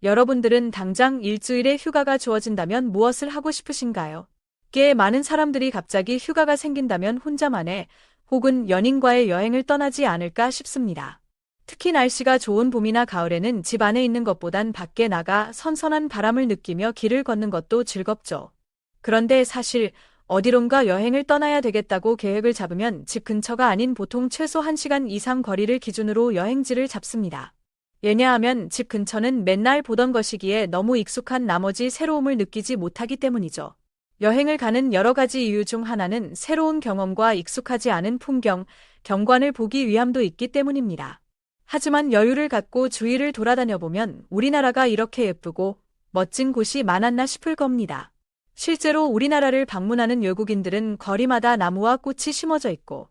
여러분들은 당장 일주일의 휴가가 주어진다면 무엇을 하고 싶으신가요? 꽤 많은 사람들이 갑자기 휴가가 생긴다면 혼자만의 혹은 연인과의 여행을 떠나지 않을까 싶습니다. 특히 날씨가 좋은 봄이나 가을에는 집 안에 있는 것보단 밖에 나가 선선한 바람을 느끼며 길을 걷는 것도 즐겁죠. 그런데 사실 어디론가 여행을 떠나야 되겠다고 계획을 잡으면 집 근처가 아닌 보통 최소 1시간 이상 거리를 기준으로 여행지를 잡습니다. 왜냐하면 집 근처는 맨날 보던 것이기에 너무 익숙한 나머지 새로움을 느끼지 못하기 때문이죠. 여행을 가는 여러 가지 이유 중 하나는 새로운 경험과 익숙하지 않은 풍경, 경관을 보기 위함도 있기 때문입니다. 하지만 여유를 갖고 주위를 돌아다녀 보면 우리나라가 이렇게 예쁘고 멋진 곳이 많았나 싶을 겁니다. 실제로 우리나라를 방문하는 외국인들은 거리마다 나무와 꽃이 심어져 있고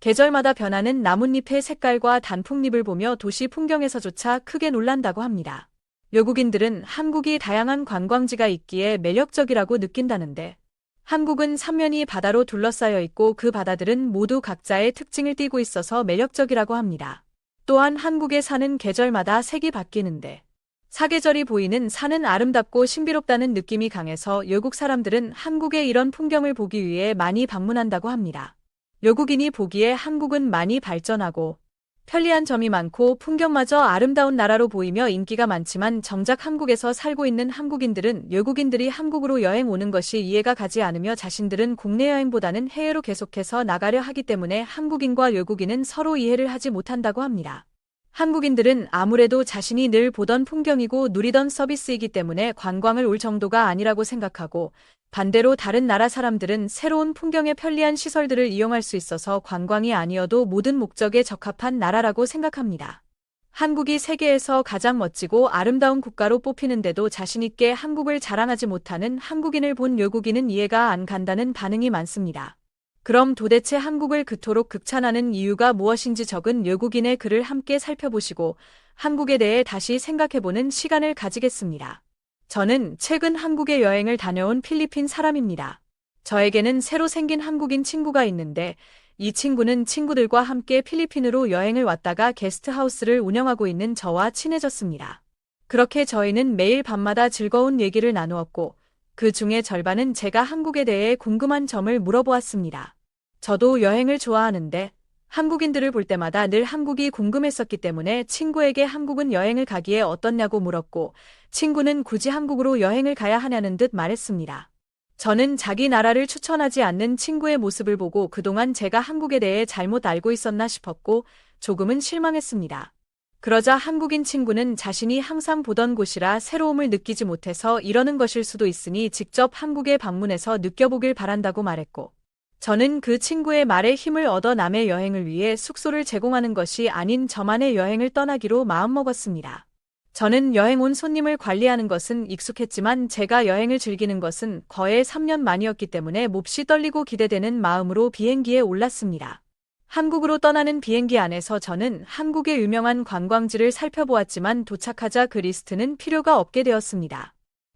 계절마다 변하는 나뭇잎의 색깔과 단풍잎을 보며 도시 풍경에서조차 크게 놀란다고 합니다. 외국인들은 한국이 다양한 관광지가 있기에 매력적이라고 느낀다는데 한국은 삼면이 바다로 둘러싸여 있고 그 바다들은 모두 각자의 특징을 띠고 있어서 매력적이라고 합니다. 또한 한국의 산은 계절마다 색이 바뀌는데 사계절이 보이는 산은 아름답고 신비롭다는 느낌이 강해서 외국 사람들은 한국의 이런 풍경을 보기 위해 많이 방문한다고 합니다. 외국인이 보기에 한국은 많이 발전하고 편리한 점이 많고 풍경마저 아름다운 나라로 보이며 인기가 많지만 정작 한국에서 살고 있는 한국인들은 외국인들이 한국으로 여행 오는 것이 이해가 가지 않으며 자신들은 국내 여행보다는 해외로 계속해서 나가려 하기 때문에 한국인과 외국인은 서로 이해를 하지 못한다고 합니다. 한국인들은 아무래도 자신이 늘 보던 풍경이고 누리던 서비스이기 때문에 관광을 올 정도가 아니라고 생각하고 반대로 다른 나라 사람들은 새로운 풍경의 편리한 시설들을 이용할 수 있어서 관광이 아니어도 모든 목적에 적합한 나라라고 생각합니다. 한국이 세계에서 가장 멋지고 아름다운 국가로 뽑히는데도 자신있게 한국을 자랑하지 못하는 한국인을 본 외국인은 이해가 안 간다는 반응이 많습니다. 그럼 도대체 한국을 그토록 극찬하는 이유가 무엇인지 적은 외국인의 글을 함께 살펴보시고 한국에 대해 다시 생각해보는 시간을 가지겠습니다. 저는 최근 한국에 여행을 다녀온 필리핀 사람입니다. 저에게는 새로 생긴 한국인 친구가 있는데 이 친구는 친구들과 함께 필리핀으로 여행을 왔다가 게스트하우스를 운영하고 있는 저와 친해졌습니다. 그렇게 저희는 매일 밤마다 즐거운 얘기를 나누었고 그 중에 절반은 제가 한국에 대해 궁금한 점을 물어보았습니다. 저도 여행을 좋아하는데 한국인들을 볼 때마다 늘 한국이 궁금했었기 때문에 친구에게 한국은 여행을 가기에 어떻냐고 물었고 친구는 굳이 한국으로 여행을 가야 하냐는 듯 말했습니다. 저는 자기 나라를 추천하지 않는 친구의 모습을 보고 그동안 제가 한국에 대해 잘못 알고 있었나 싶었고 조금은 실망했습니다. 그러자 한국인 친구는 자신이 항상 보던 곳이라 새로움을 느끼지 못해서 이러는 것일 수도 있으니 직접 한국에 방문해서 느껴보길 바란다고 말했고 저는 그 친구의 말에 힘을 얻어 남의 여행을 위해 숙소를 제공하는 것이 아닌 저만의 여행을 떠나기로 마음먹었습니다. 저는 여행 온 손님을 관리하는 것은 익숙했지만 제가 여행을 즐기는 것은 거의 3년 만이었기 때문에 몹시 떨리고 기대되는 마음으로 비행기에 올랐습니다. 한국으로 떠나는 비행기 안에서 저는 한국의 유명한 관광지를 살펴보았지만 도착하자 그 리스트는 필요가 없게 되었습니다.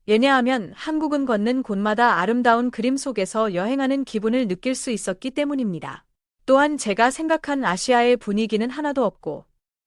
왜냐하면 한국은 걷는 곳마다 아름다운 그림 속에서 여행하는 기분을 느낄 수 있었기 때문입니다. 또한 제가 생각한 아시아의 분위기는 하나도 없고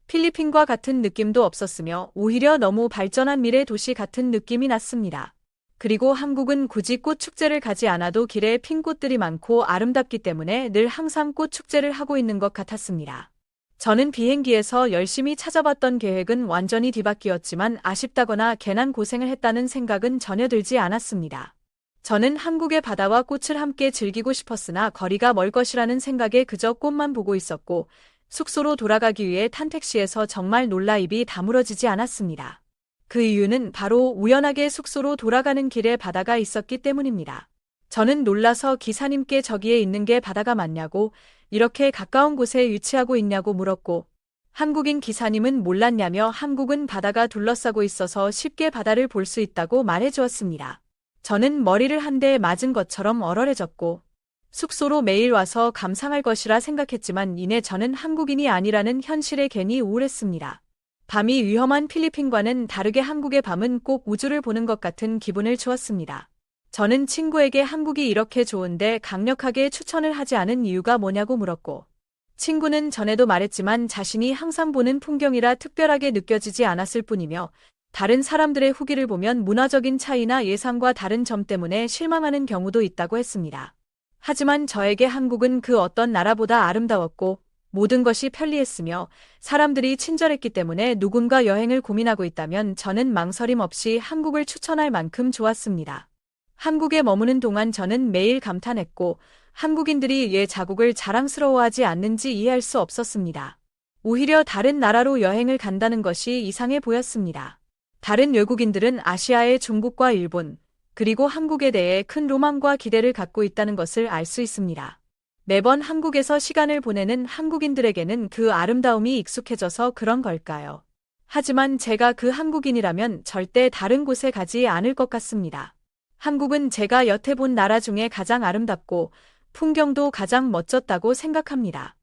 필리핀과 같은 느낌도 없었으며 오히려 너무 발전한 미래 도시 같은 느낌이 났습니다. 그리고 한국은 굳이 꽃 축제를 가지 않아도 길에 핀 꽃들이 많고 아름답기 때문에 늘 항상 꽃 축제를 하고 있는 것 같았습니다. 저는 비행기에서 열심히 찾아봤던 계획은 완전히 뒤바뀌었지만 아쉽다거나 괜한 고생을 했다는 생각은 전혀 들지 않았습니다. 저는 한국의 바다와 꽃을 함께 즐기고 싶었으나 거리가 멀 것이라는 생각에 그저 꽃만 보고 있었고 숙소로 돌아가기 위해 탄 택시에서 정말 놀라 입이 다물어지지 않았습니다. 그 이유는 바로 우연하게 숙소로 돌아가는 길에 바다가 있었기 때문입니다. 저는 놀라서 기사님께 저기에 있는 게 바다가 맞냐고 이렇게 가까운 곳에 위치하고 있냐고 물었고 한국인 기사님은 몰랐냐며 한국은 바다가 둘러싸고 있어서 쉽게 바다를 볼 수 있다고 말해주었습니다. 저는 머리를 한 대 맞은 것처럼 얼얼해졌고 숙소로 매일 와서 감상할 것이라 생각했지만 이내 저는 한국인이 아니라는 현실에 괜히 우울했습니다. 밤이 위험한 필리핀과는 다르게 한국의 밤은 꼭 우주를 보는 것 같은 기분을 주었습니다. 저는 친구에게 한국이 이렇게 좋은데 강력하게 추천을 하지 않은 이유가 뭐냐고 물었고 친구는 전에도 말했지만 자신이 항상 보는 풍경이라 특별하게 느껴지지 않았을 뿐이며 다른 사람들의 후기를 보면 문화적인 차이나 예상과 다른 점 때문에 실망하는 경우도 있다고 했습니다. 하지만 저에게 한국은 그 어떤 나라보다 아름다웠고 모든 것이 편리했으며 사람들이 친절했기 때문에 누군가 여행을 고민하고 있다면 저는 망설임 없이 한국을 추천할 만큼 좋았습니다. 한국에 머무는 동안 저는 매일 감탄했고 한국인들이 왜 자국을 자랑스러워하지 않는지 이해할 수 없었습니다. 오히려 다른 나라로 여행을 간다는 것이 이상해 보였습니다. 다른 외국인들은 아시아의 중국과 일본, 그리고 한국에 대해 큰 로망과 기대를 갖고 있다는 것을 알 수 있습니다. 매번 한국에서 시간을 보내는 한국인들에게는 그 아름다움이 익숙해져서 그런 걸까요? 하지만 제가 그 한국인이라면 절대 다른 곳에 가지 않을 것 같습니다. 한국은 제가 여태 본 나라 중에 가장 아름답고 풍경도 가장 멋졌다고 생각합니다.